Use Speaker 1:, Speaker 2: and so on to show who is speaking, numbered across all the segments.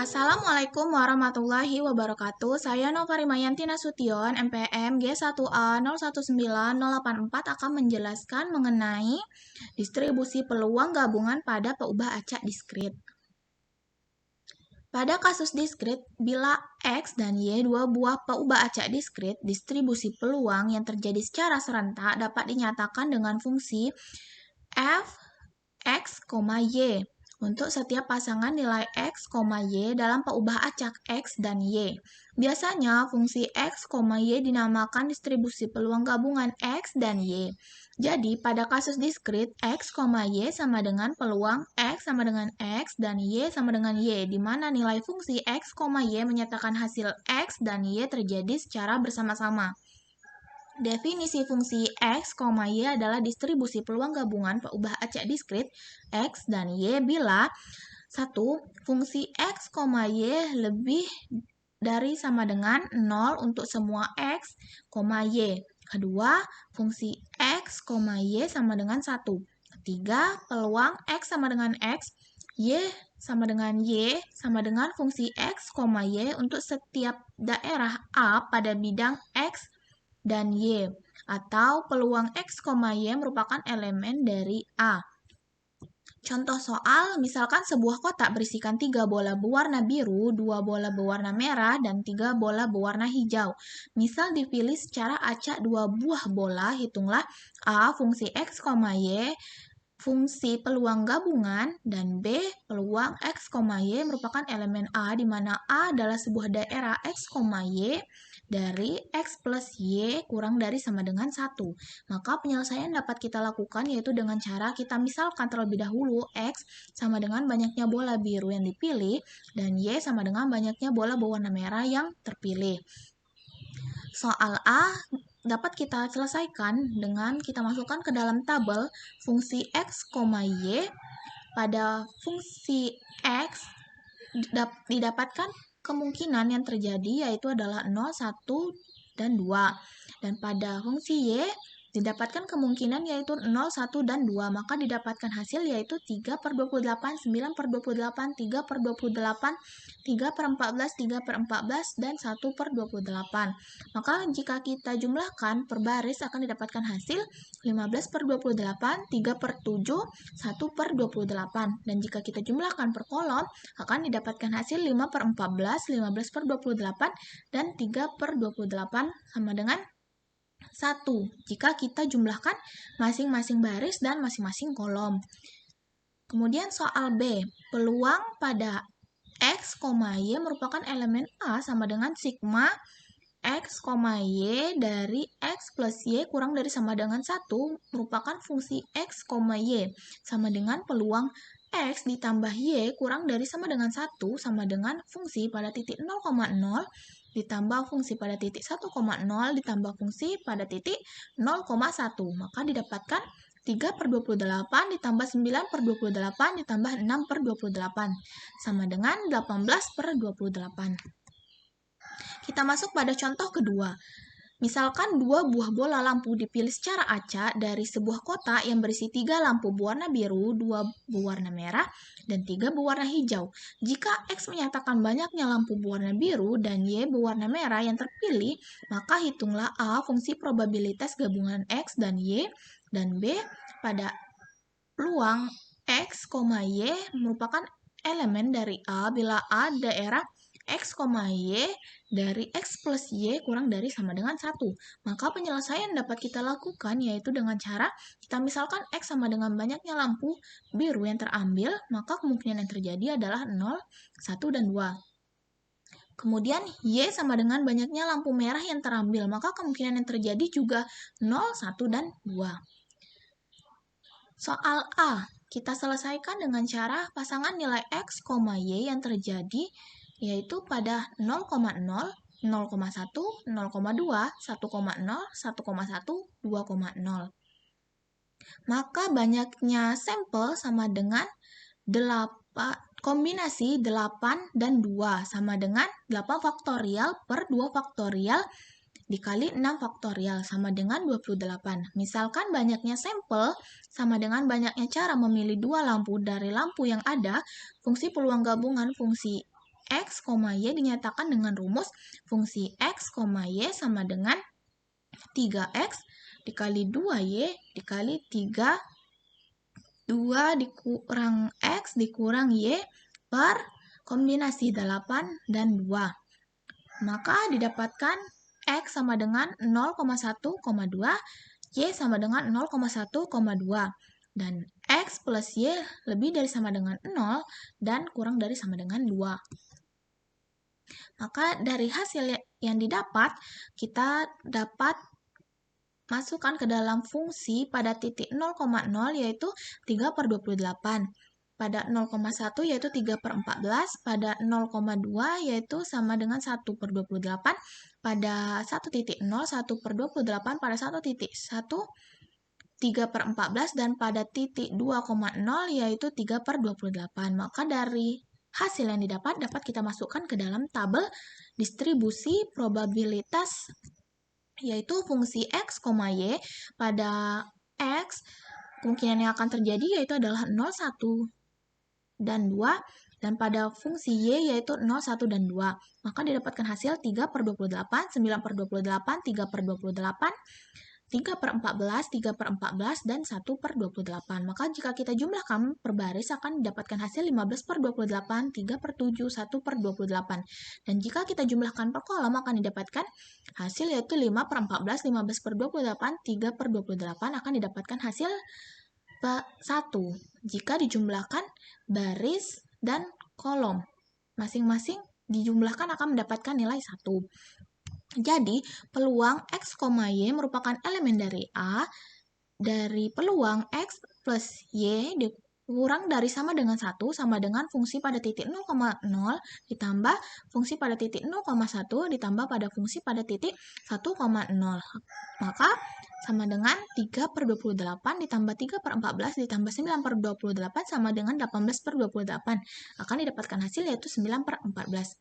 Speaker 1: Assalamualaikum warahmatullahi wabarakatuh. Saya Nova Rimayanti Nasution, MPM G1A 019084 akan menjelaskan mengenai distribusi peluang gabungan pada peubah acak diskrit. Pada kasus diskrit, bila X dan Y dua buah peubah acak diskrit, distribusi peluang yang terjadi secara serentak dapat dinyatakan dengan fungsi f X, Y untuk setiap pasangan nilai X, Y dalam peubah acak X dan Y. Biasanya, fungsi X, Y dinamakan distribusi peluang gabungan X dan Y. Jadi, pada kasus diskrit, X, Y sama dengan peluang X sama dengan X dan Y sama dengan Y, di mana nilai fungsi X, Y menyatakan hasil X dan Y terjadi secara bersama-sama. Definisi fungsi X, Y adalah distribusi peluang gabungan peubah acak diskrit X dan Y bila 1. Fungsi X, Y lebih dari sama dengan 0 untuk semua X, Y. Kedua, fungsi X, Y sama dengan 1. Ketiga, peluang X sama dengan X, Y sama dengan Y sama dengan fungsi X, Y untuk setiap daerah A pada bidang X dan Y, atau peluang X, Y merupakan elemen dari A. Contoh soal, misalkan sebuah kotak berisikan 3 bola berwarna biru, 2 bola berwarna merah, dan 3 bola berwarna hijau. Misal dipilih secara acak 2 buah bola, hitunglah A fungsi X, Y, fungsi peluang gabungan, dan B peluang X, Y merupakan elemen A, di mana A adalah sebuah daerah X, Y dari X plus Y kurang dari sama dengan 1. Maka penyelesaian dapat kita lakukan yaitu dengan cara kita misalkan terlebih dahulu X sama dengan banyaknya bola biru yang dipilih dan Y sama dengan banyaknya bola berwarna merah yang terpilih. Soal A dapat kita selesaikan dengan kita masukkan ke dalam tabel fungsi X, Y. Pada fungsi X didapatkan kemungkinan yang terjadi yaitu adalah 0, 1, dan 2. Dan pada fungsi Y didapatkan kemungkinan yaitu 0, 1, dan 2. Maka didapatkan hasil yaitu 3 per 28, 9 per 28, 3 per 28, 3 per 14, 3 per 14, dan 1 per 28. Maka jika kita jumlahkan per baris akan didapatkan hasil 15 per 28, 3 per 7, 1 per 28. Dan jika kita jumlahkan per kolom akan didapatkan hasil 5 per 14, 15 per 28, dan 3 per 28 sama dengan 1 jika kita jumlahkan masing-masing baris dan masing-masing kolom. Kemudian soal B, peluang pada X, Y merupakan elemen A sama dengan sigma X, Y dari X plus Y kurang dari sama dengan 1 merupakan fungsi X, Y sama dengan peluang X ditambah Y kurang dari sama dengan 1 sama dengan fungsi pada titik 0,0 ditambah fungsi pada titik 1,0 ditambah fungsi pada titik 0,1. Maka didapatkan 3 per 28 ditambah 9 per 28 ditambah 6 per 28 sama dengan 18 per 28. Kita masuk pada contoh kedua. Misalkan 2 buah bola lampu dipilih secara acak dari sebuah kotak yang berisi 3 lampu berwarna biru, 2 berwarna merah, dan 3 berwarna hijau. Jika X menyatakan banyaknya lampu berwarna biru dan Y berwarna merah yang terpilih, maka hitunglah A fungsi probabilitas gabungan X dan Y, dan B pada peluang X, Y merupakan elemen dari A bila A daerah X, Y dari X plus Y kurang dari sama dengan 1. Maka penyelesaian dapat kita lakukan yaitu dengan cara kita misalkan X sama dengan banyaknya lampu biru yang terambil, maka kemungkinan yang terjadi adalah 0, 1, dan 2. Kemudian Y sama dengan banyaknya lampu merah yang terambil, maka kemungkinan yang terjadi juga 0, 1, dan 2. Soal A, kita selesaikan dengan cara pasangan nilai X, Y yang terjadi yaitu pada 0,0, 0,1, 0,2, 1,0, 1,1, 2,0. Maka banyaknya sampel sama dengan 8, kombinasi 8 dan 2 sama dengan 8 faktorial per 2 faktorial dikali 6 faktorial sama dengan 28. Misalkan banyaknya sampel sama dengan banyaknya cara memilih 2 lampu dari lampu yang ada, fungsi peluang gabungan fungsi X, Y dinyatakan dengan rumus fungsi X, Y sama dengan 3X dikali 2Y dikali 3, 2 dikurang X dikurang Y per kombinasi 8 dan 2. Maka didapatkan X sama dengan 0,1,2, Y sama dengan 0,1,2. Dan X plus Y lebih dari sama dengan 0 dan kurang dari sama dengan 2. Maka dari hasil yang didapat, kita dapat masukkan ke dalam fungsi pada titik 0,0 yaitu 3/28. Pada 0,1 yaitu 3/14, pada 0,2 yaitu sama dengan 1/28, pada 1.0 1/28, pada 1.1 3/14, dan pada titik 2,0 yaitu 3/28. Maka dari hasil yang didapat dapat kita masukkan ke dalam tabel distribusi probabilitas yaitu fungsi X, Y pada X kemungkinan yang akan terjadi yaitu adalah 0, 1, dan 2, dan pada fungsi Y yaitu 0, 1, dan 2. Maka didapatkan hasil 3/28, 9/28, 3/28, 3/14, 3/14, dan 1/28. Maka jika kita jumlahkan per baris akan didapatkan hasil 15/28, 3/7, 1/28. Dan jika kita jumlahkan per kolom akan didapatkan hasil yaitu 5/14, 15/28, 3/28 akan didapatkan hasil 1. Jika dijumlahkan baris dan kolom, masing-masing dijumlahkan akan mendapatkan nilai 1. Jadi, peluang X, Y merupakan elemen dari A dari peluang X plus Y dikurang dari sama dengan 1 sama dengan fungsi pada titik 0,0 ditambah fungsi pada titik 0,1 ditambah pada fungsi pada titik 1,0. Maka sama dengan 3/28 ditambah 3/14 ditambah 9/28 sama dengan 18/28. Akan didapatkan hasil yaitu 9/14.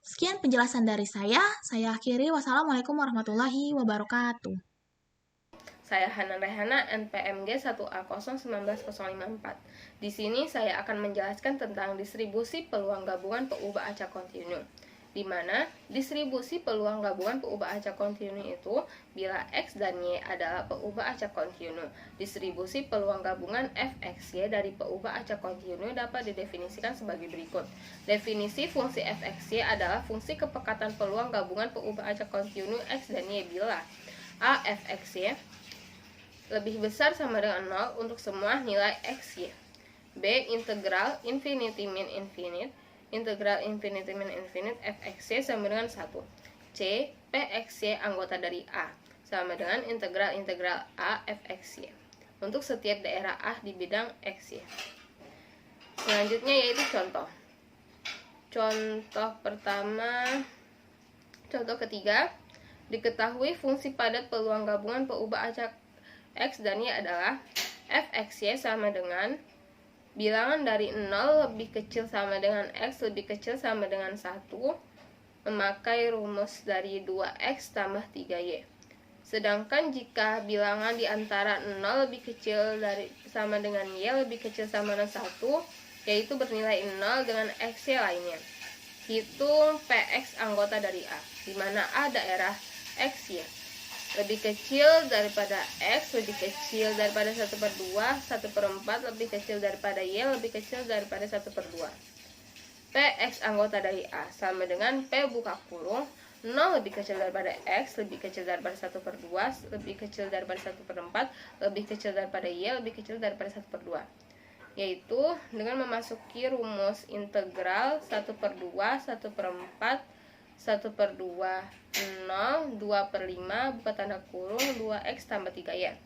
Speaker 1: Sekian penjelasan dari saya akhiri. Wassalamualaikum warahmatullahi wabarakatuh.
Speaker 2: Saya Hana Rehana, NPMG 1A01954. Di sini saya akan menjelaskan tentang distribusi peluang gabungan PU acak kontinu. Di mana distribusi peluang gabungan PU acak kontinu itu bila X dan Y adalah PU acak kontinu. Distribusi peluang gabungan Fxy dari PU acak kontinu dapat didefinisikan sebagai berikut. Definisi fungsi Fxy adalah fungsi kepekatan peluang gabungan PU acak kontinu X dan Y bila A Fxy lebih besar sama dengan 0 untuk semua nilai Xy. B. Integral infinity min infinite integral infinity min infinite Fxy sama dengan 1. C. Pxy anggota dari A sama dengan integral A Fxy untuk setiap daerah A di bidang Xy. Selanjutnya yaitu contoh. Contoh ketiga, diketahui fungsi padat peluang gabungan PU acak X dan Y adalah Fxy sama dengan bilangan dari 0 lebih kecil sama dengan X lebih kecil sama dengan 1 memakai rumus dari 2X tambah 3Y. Sedangkan jika bilangan di antara 0 lebih kecil sama dengan Y lebih kecil sama dengan 1 yaitu bernilai 0 dengan Xy lainnya. Hitung Px anggota dari A, di mana A daerah Xy. Lebih kecil daripada X, lebih kecil daripada 1/2, 1/4, lebih kecil daripada Y, lebih kecil daripada 1/2. Px anggota dari A sama dengan P buka kurung 0 lebih kecil daripada X, lebih kecil daripada 1/2, lebih kecil daripada 1/4, lebih kecil daripada Y, lebih kecil daripada 1/2. Yaitu dengan memasuki rumus integral 1/2, 1/4, 1/2, 0, 2/5, buka tanda kurung, 2X tambah 3Y.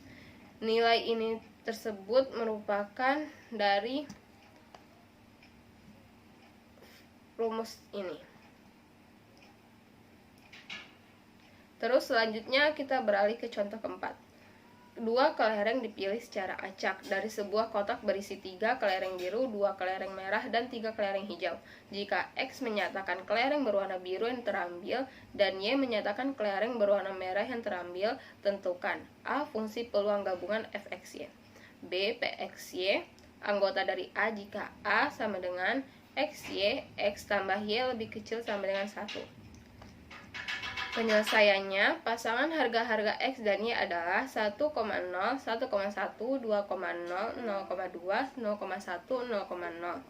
Speaker 2: Nilai ini tersebut merupakan dari rumus ini. Terus selanjutnya kita beralih ke contoh keempat. Dua kelereng dipilih secara acak. Dari sebuah kotak berisi 3 kelereng biru, 2 kelereng merah, dan 3 kelereng hijau. Jika X menyatakan kelereng berwarna biru yang terambil dan Y menyatakan kelereng berwarna merah yang terambil, tentukan A. Fungsi peluang gabungan Fxy, B. Pxy anggota dari A jika A sama dengan XY, X tambah Y lebih kecil sama dengan 1. Penyelesaiannya, pasangan harga-harga X dan Y adalah 1,0, 1,1, 2,0, 0,2, 0,1, 0,0.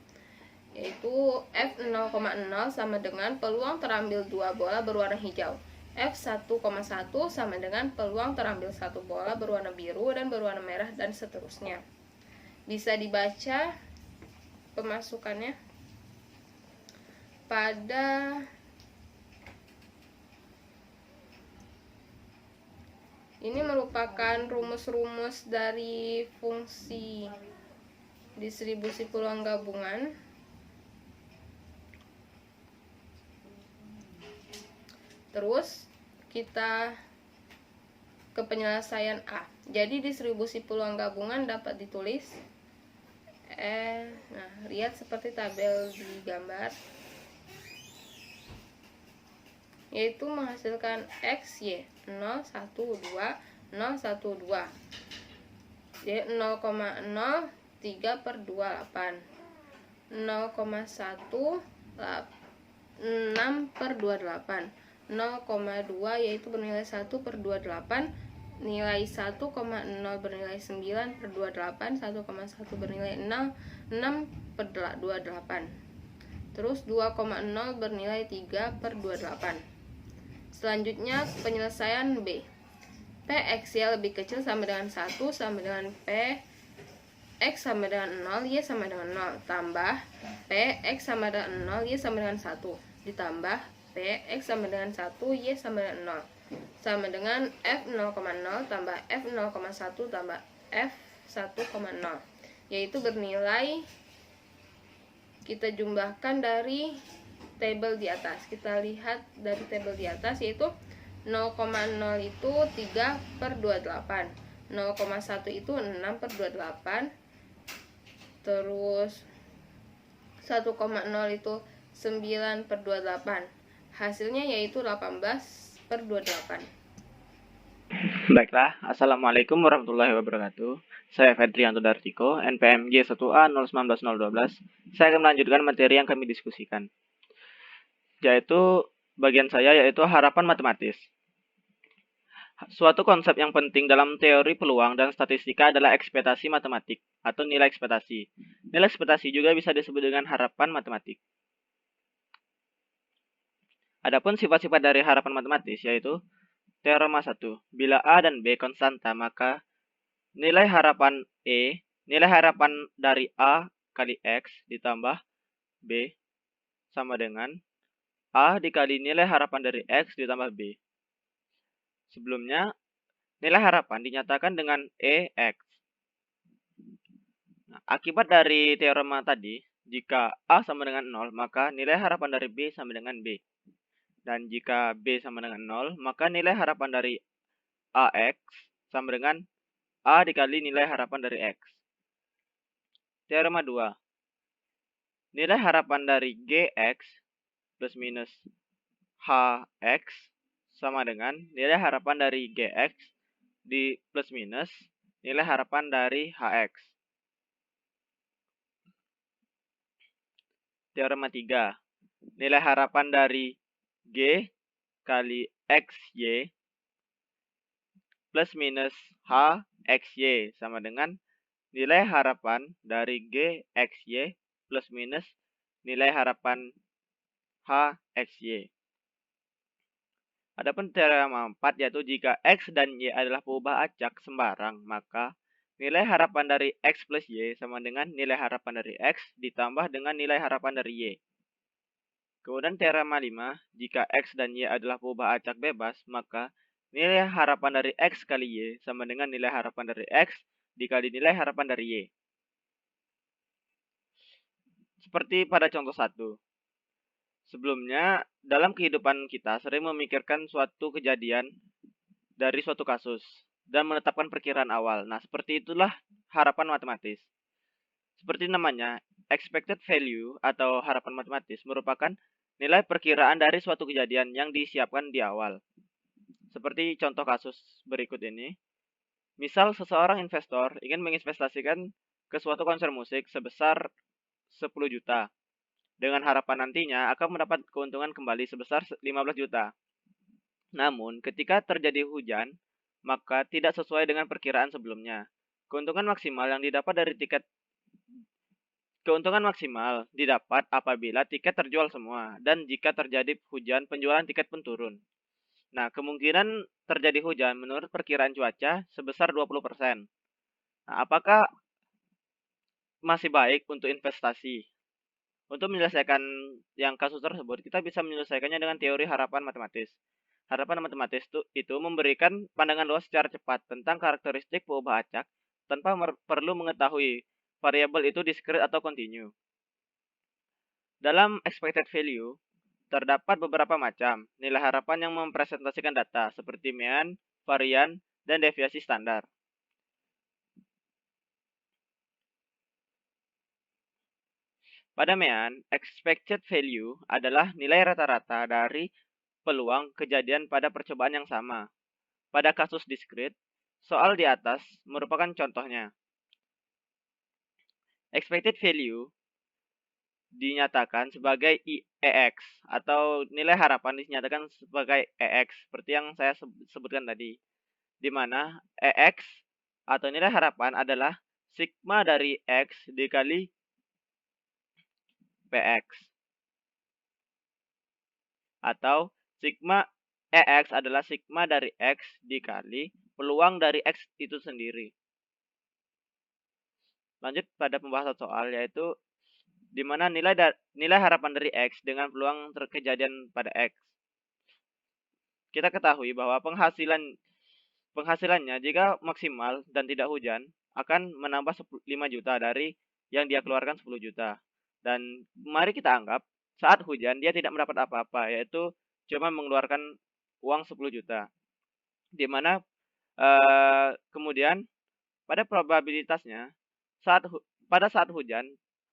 Speaker 2: Yaitu F0,0 sama dengan peluang terambil 2 bola berwarna hijau. F1,1 sama dengan peluang terambil 1 bola berwarna biru dan berwarna merah, dan seterusnya. Bisa dibaca pemasukannya pada ini merupakan rumus-rumus dari fungsi distribusi peluang gabungan. Terus kita ke penyelesaian A. Jadi distribusi peluang gabungan dapat ditulis nah, lihat seperti tabel di gambar, yaitu menghasilkan X, Y 0, 1, 2, 0, 1, 2. Jadi 0,03 per 28, 0,1 6 per 28, 0,2 yaitu bernilai 1 per 28, nilai 1,0 bernilai 9 per 28, 1,1 bernilai 6 per 28. Terus 2,0 bernilai 3 per 28. Selanjutnya penyelesaian B. PXY lebih kecil sama dengan 1 sama dengan P X sama dengan 0, Y sama dengan 0, tambah P X sama dengan 0, Y sama dengan 1, ditambah P X sama dengan 1, Y sama dengan 0, sama dengan F0,0 tambah F0,1 tambah F1,0, yaitu bernilai, kita jumlahkan dari tabel di atas. Kita lihat dari tabel di atas, yaitu 0,0 itu 3 per 28, 0,1 itu 6 per 28, terus 1,0 itu 9 per 28. Hasilnya yaitu 18 per 28.
Speaker 3: Baiklah, Assalamualaikum warahmatullahi wabarakatuh. Saya Fedrianto Dartiko, NPMG 1A 019012. Saya akan melanjutkan materi yang kami diskusikan, yaitu bagian saya, yaitu harapan matematis. Suatu konsep yang penting dalam teori peluang dan statistika adalah ekspektasi matematik atau nilai ekspektasi. Nilai ekspektasi juga bisa disebut dengan harapan matematik. Adapun sifat-sifat dari harapan matematis yaitu teorema 1. Bila A dan B konstanta, maka nilai harapan nilai harapan dari A kali X ditambah B sama dengan A dikali nilai harapan dari X ditambah B. Sebelumnya, nilai harapan dinyatakan dengan EX. Nah, akibat dari teorema tadi, jika A sama dengan 0, maka nilai harapan dari B sama dengan B. Dan jika B sama dengan 0, maka nilai harapan dari AX sama dengan A dikali nilai harapan dari X. Teorema 2. Nilai harapan dari GX plus minus HX sama dengan nilai harapan dari GX di plus minus nilai harapan dari HX. Teorema 3. Nilai harapan dari G kali XY plus minus HXY sama dengan nilai harapan dari GXY plus minus nilai harapan HXY. Adapun teorema 4, yaitu jika X dan Y adalah peubah acak sembarang, maka nilai harapan dari X plus Y sama dengan nilai harapan dari X ditambah dengan nilai harapan dari Y. Kemudian teorema 5, jika X dan Y adalah peubah acak bebas, maka nilai harapan dari X kali Y sama dengan nilai harapan dari X dikali nilai harapan dari Y. Seperti pada contoh 1. Sebelumnya, dalam kehidupan kita sering memikirkan suatu kejadian dari suatu kasus dan menetapkan perkiraan awal. Nah, seperti itulah harapan matematis. Seperti namanya, expected value atau harapan matematis merupakan nilai perkiraan dari suatu kejadian yang disiapkan di awal. Seperti contoh kasus berikut ini. Misal seseorang investor ingin menginvestasikan ke suatu konser musik sebesar 10 juta. dengan harapan nantinya akan mendapat keuntungan kembali sebesar 15 juta. Namun, ketika terjadi hujan, maka tidak sesuai dengan perkiraan sebelumnya. Keuntungan maksimal didapat apabila tiket terjual semua, dan jika terjadi hujan, penjualan tiket pun turun. Nah, kemungkinan terjadi hujan menurut perkiraan cuaca sebesar 20%. Nah, apakah masih baik untuk investasi? Untuk menyelesaikan yang kasus tersebut, kita bisa menyelesaikannya dengan teori harapan matematis. Harapan matematis itu memberikan pandangan luas secara cepat tentang karakteristik peubah acak tanpa perlu mengetahui variabel itu discrete atau continue. Dalam expected value, terdapat beberapa macam nilai harapan yang mempresentasikan data seperti mean, varian, dan deviasi standar. Pada mean, expected value adalah nilai rata-rata dari peluang kejadian pada percobaan yang sama. Pada kasus discrete, soal di atas merupakan contohnya. Expected value dinyatakan sebagai EX atau nilai harapan dinyatakan sebagai EX seperti yang saya sebutkan tadi, di mana EX atau nilai harapan adalah sigma dari X dikali PX, atau sigma EX adalah sigma dari X dikali peluang dari X itu sendiri. Lanjut pada pembahasan soal, yaitu di mana nilai harapan dari X dengan peluang kejadian pada X. Kita ketahui bahwa penghasilannya jika maksimal dan tidak hujan akan menambah 5 juta dari yang dia keluarkan 10 juta. Dan mari kita anggap saat hujan dia tidak mendapat apa-apa, yaitu cuma mengeluarkan uang 10 juta. Di mana kemudian pada probabilitasnya pada saat hujan,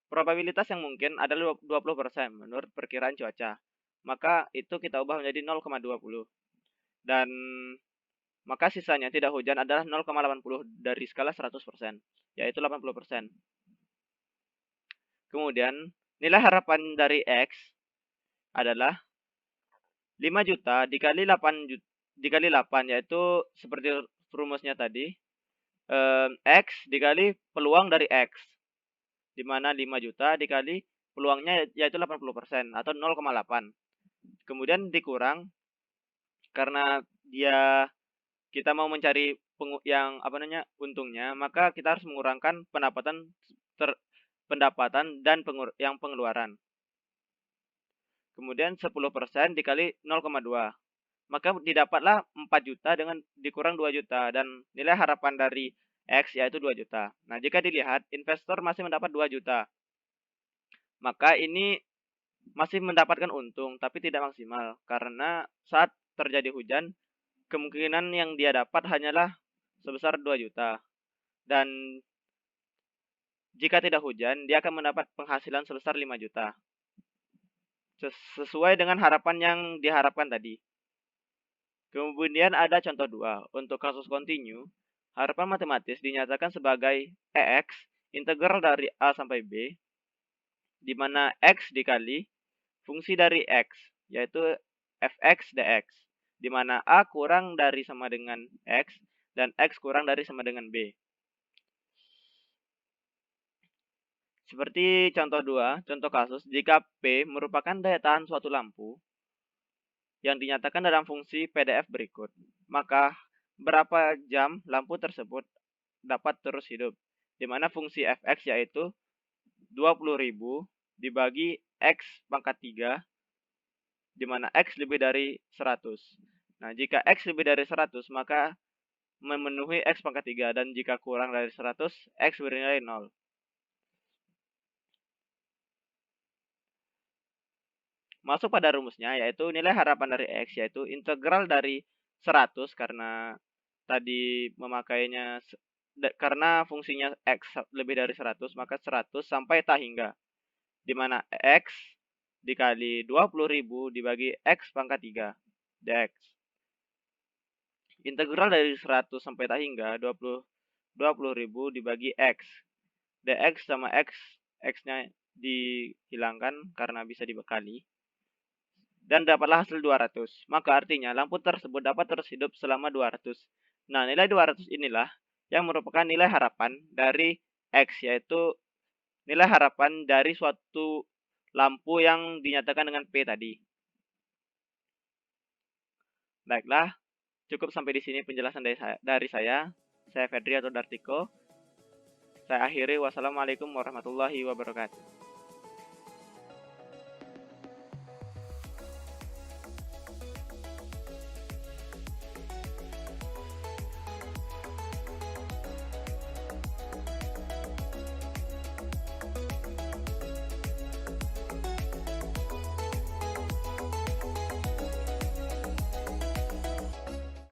Speaker 3: probabilitas yang mungkin adalah 20% menurut perkiraan cuaca. Maka itu kita ubah menjadi 0,20. Dan maka sisanya tidak hujan adalah 0,80 dari skala 100%, yaitu 80%. Kemudian, nilai harapan dari X adalah 5 juta dikali 8, yaitu seperti rumusnya tadi, X dikali peluang dari X, di mana 5 juta dikali peluangnya yaitu 80% atau 0,8. Kemudian dikurang karena kita mau mencari untungnya, maka kita harus mengurangkan pendapatan dan pengeluaran. Kemudian 10% dikali 0,2. Maka didapatlah 4 juta dengan dikurang 2 juta dan nilai harapan dari X yaitu 2 juta. Nah, jika dilihat investor masih mendapat 2 juta. Maka ini masih mendapatkan untung tapi tidak maksimal karena saat terjadi hujan kemungkinan yang dia dapat hanyalah sebesar 2 juta. Dan jika tidak hujan, dia akan mendapat penghasilan sebesar 5 juta. Sesuai dengan harapan yang diharapkan tadi. Kemudian ada contoh 2. Untuk kasus continue, harapan matematis dinyatakan sebagai EX integral dari A sampai B, di mana X dikali fungsi dari X, yaitu fx dx, di mana A kurang dari sama dengan X dan X kurang dari sama dengan B. Seperti contoh 2, contoh kasus, jika P merupakan daya tahan suatu lampu yang dinyatakan dalam fungsi PDF berikut, maka berapa jam lampu tersebut dapat terus hidup, di mana fungsi fx yaitu 20.000 dibagi x pangkat 3, di mana x lebih dari 100. Nah, jika x lebih dari 100, maka memenuhi x pangkat 3, dan jika kurang dari 100, x bernilai 0. Masuk pada rumusnya, yaitu nilai harapan dari X, yaitu integral dari 100, karena tadi memakainya, karena fungsinya X lebih dari 100, maka 100 sampai tak hingga, di mana X dikali 20.000 dibagi X pangkat 3, dx. Integral dari 100 sampai tak hingga, 20.000 dibagi X, dx sama X, X-nya dihilangkan karena bisa dibekali. Dan dapatlah hasil 200. Maka artinya lampu tersebut dapat terus hidup selama 200. Nah, nilai 200 inilah yang merupakan nilai harapan dari X, yaitu nilai harapan dari suatu lampu yang dinyatakan dengan P tadi. Baiklah, cukup sampai di sini penjelasan dari saya. Saya Fedri atau Dartiko. Saya akhiri. Wassalamualaikum warahmatullahi wabarakatuh.